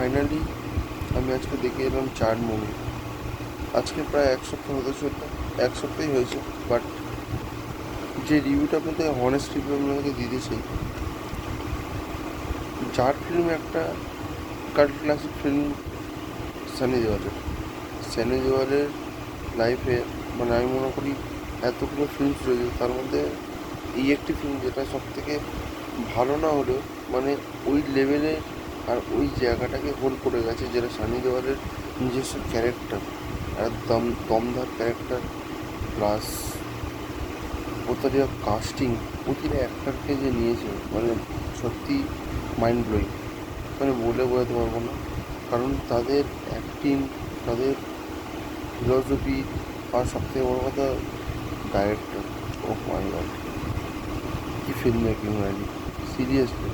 Finally আমি আজকে দেখে এলাম 4 মুভি। আজকে প্রায় এক সপ্তাহ হতে চলল, এক সপ্তাহই হয়েছে। বাট যে রিভিউটা আপনাদের হনেস্ট রিভিউ আপনাদেরকে দিতে চাই, যার ফিল্ম একটা কাল্ট ক্লাসিক ফিল্ম সানি দেওয়ালের লাইফে, মানে আমি মনে করি এতগুলো ফিল্মস রয়েছে, তার মধ্যে এই একটি ফিল্ম যেটা সব থেকে ভালো না হলেও মানে ওই লেভেলের আর ওই জায়গাটাকে হোল্ড করে গেছে, যেটা সানি দেওয়ালের নিজস্ব ক্যারেক্টার, আর দমদার ক্যারেক্টার, প্লাস প্রতিটা কাস্টিং, প্রতিটা অ্যাক্টারকে যে নিয়েছে, মানে সত্যি মাইন্ড ব্লোয়িং, মানে বলে বোঝাতে পারবো না। কারণ তাদের অ্যাক্টিং, তাদের ফিলসফি, আর সবথেকে বড় কথা ডাইরেক্টর, ও মাই গড, কি ফিল্ম মেকিং হয়নি সিরিয়াসলি।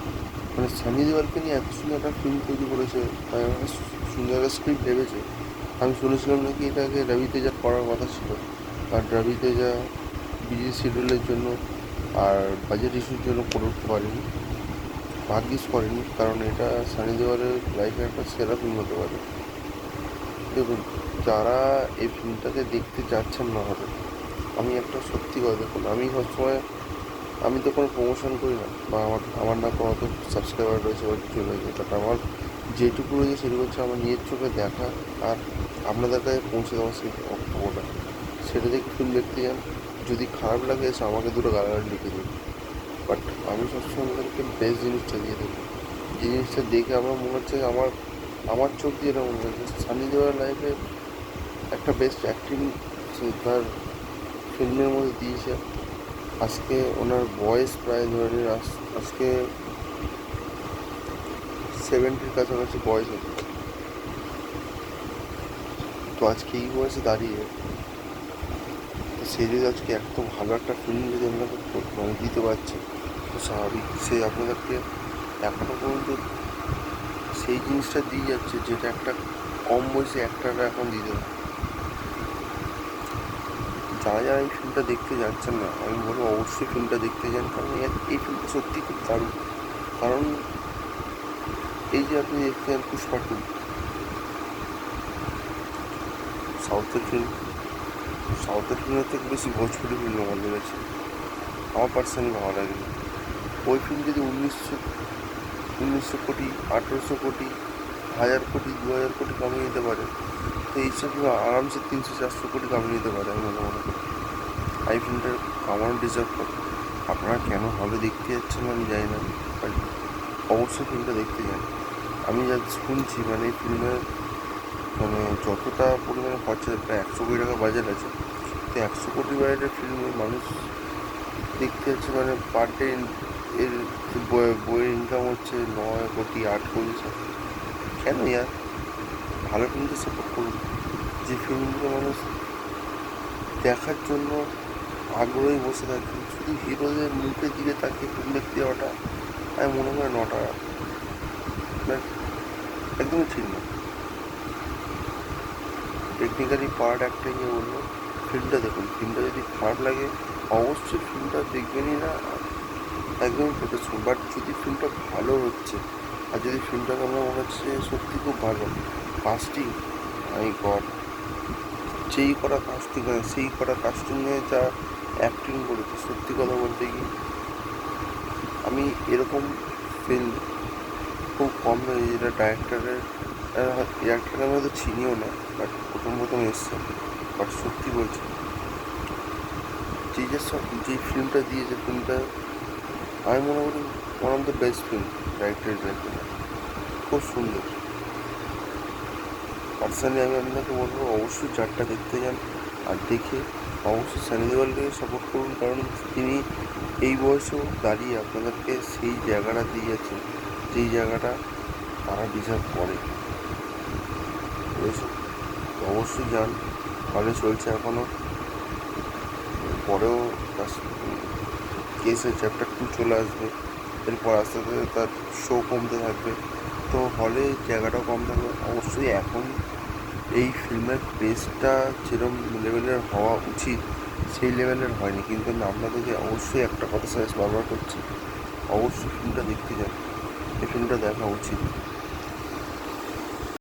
মানে সানি দেওয়ালকে নিয়ে এত সুন্দর একটা ফিল্ম তৈরি করেছে, তাই একটা সুন্দর একটা স্ক্রিপ্ট ভেবেছে। আমি শুনেছিলাম নাকি এটাকে রবি তেজার করার কথা ছিল, বাট রবি তেজা বিজি শিডিউলের জন্য আর বাজেট ইস্যুর জন্য করে উঠতে পারেনি, ভাগ্যিস করেনি। কারণ এটা সানি দেওয়ালের লাইফে একটা সেরা ফিল্ম হতে পারে। দেখুন, যারা এই ফিল্মটাকে দেখতে যাচ্ছেন না হবে, আমি একটা সত্যি কথা, দেখুন আমি সবসময়, আমি তো কোনো প্রমোশন করি না, বা আমার না কোনো অত সাবস্ক্রাইবার রয়েছে বা কিছু রয়েছে, বাট আমার যেটুকু রয়েছে সেটুকু হচ্ছে আমার নিজের চোখে দেখা আর আপনাদের কাছে পৌঁছে দেওয়ার সেই বক্তব্যটা। সেটা দেখে ফিল্ম দেখতে যান, যদি খারাপ লাগে এসে আমাকে দুটো গালাগালি লিখে দিন, বাট আমি সবসময় আমাদেরকে বেস্ট জিনিসটা দিয়ে দেবো। যে জিনিসটা দেখে আমার মনে হচ্ছে, আমার আমার চোখ দিয়ে এটা মনে হচ্ছে সানি দেওয়ার লাইফে একটা বেস্ট অ্যাক্টিং তার ফিল্মের মধ্যে দিয়েছে। আজকে ওনার বয়স প্রায় ধরে নিন, আজকে 70-র কাছাকাছি বয়স হচ্ছে। তো আজকে এই বয়সে দাঁড়িয়ে, তো সে যদি আজকে এত ভালো একটা ফিল্ম যদি আপনাকে মানে দিতে পারছে, তো স্বাভাবিক সে আপনাদেরকে এখনও পর্যন্ত সেই জিনিসটা দিয়ে যাচ্ছে, যেটা একটা কম বয়সী অ্যাক্টাররা এখন দিতে পারে। যারা যারা এই ফিল্মটা দেখতে যাচ্ছেন না, আমি বলবো অবশ্যই ফিল্মটা দেখতে যান, কারণ এই ফিল্মটা সত্যি খুব দারুণ। কারণ এই যে আপনি দেখছেন পুষ্পা 2, সাউথের ফিল্ম, সাউথের ফিল্মের থেকে বেশি ভোজপুরি ফিল্ম আমার লেগেছে, আমার পার্সোনালি ভালো লাগে। ওই ফিল্ম যদি 1900 কোটি, 1800 কোটি, 1000 কোটি, 2000 কোটি কামিয়ে নিতে পারে, তো এইসব ফিল্ম আরামসে 300-400 কোটি কামিয়ে নিতে পারে, আমি মনে করি। এই ফিল্মটা কামানো ডিজার্ভ করে। আপনারা কেন হলে দেখতে যাচ্ছেন আমি জানি না, বাট অবশ্যই ফিল্মটা দেখতে যান। আমি যা শুনছি, মানে এই ফিল্মের মানে যতটা পরিমাণে খরচা, প্রায় 100 কোটি টাকা বাজেট আছে, তো 100 কোটি বাজেটের ফিল্মে মানুষ দেখতে যাচ্ছে, মানে পার ডে এর বইয়ের ইনকাম হচ্ছে 9 কোটি, 8 কোটি। কেন ইয়ার? ভালো ফিল্মকে সাপোর্ট করুন, যে ফিল্মগুলো মানুষ দেখার জন্য আগ্রহী বসে থাকে। শুধু হিরোদের মুখের দিকে তাকিয়ে ফিল্ম দেখতে যাওয়াটা আমি মনে করি নটা মানে একদমই ঠিক না। টেকনিক্যালি পার্ট একটাই নিয়ে বলবো, ফিল্মটা দেখুন। ফিল্মটা যদি খারাপ লাগে অবশ্যই ফিল্মটা দেখবেনই না, একদমই প্রোটেস্ট। বাট যদি ফিল্মটা ভালো হচ্ছে, আর যদি ফিল্মটাকে আমরা মনে হচ্ছে সত্যি খুব ভালো কাস্টিং, মাই গড, সেই করা কাস্টিংয়ে যা অ্যাক্টিং করেছে, সত্যি কথা বলতে কি আমি এরকম ফিল্ম খুব কম নয় যেটা ডিরেক্টরকে আমি হয়তো চিনিও না, বাট প্রথম এসছে। বাট সত্যি বলছি, যে ফিল্মটা দিয়েছে, ফিল্মটা আমি মনে করি one of the best film ডাইরেক্টরের লাইফে, খুব সুন্দর। পার্সোনালি আমি আপনাকে বলবো অবশ্যই 4টা দেখতে যান, আর দেখে অবশ্যই সানি দেওয়ালকে সাপোর্ট করুন, কারণ তিনি এই বয়সেও দাঁড়িয়ে আপনাদেরকে সেই জায়গাটা দিয়ে যাচ্ছেন, যেই জায়গাটা তারা ডিজার্ভ করে। বুঝেছেন? অবশ্যই যান, হলে চলছে এখনও, পরেও কেসের চ্যাপ্টার 2 চলে আসবে, এরপর আস্তে আস্তে তার শো কমতে থাকবে, তো হলে জায়গাটাও কম থাকবে। অবশ্যই এখন এই ফিল্মের পেসটা যেরকম লেভেলের হওয়া উচিত সেই লেভেলের হয়নি, কিন্তু আমি আপনাদেরকে অবশ্যই একটা কথা সাজেস্ট বারবার করছি, অবশ্যই ফিল্মটা দেখতে যান, এই ফিল্মটা দেখা উচিত।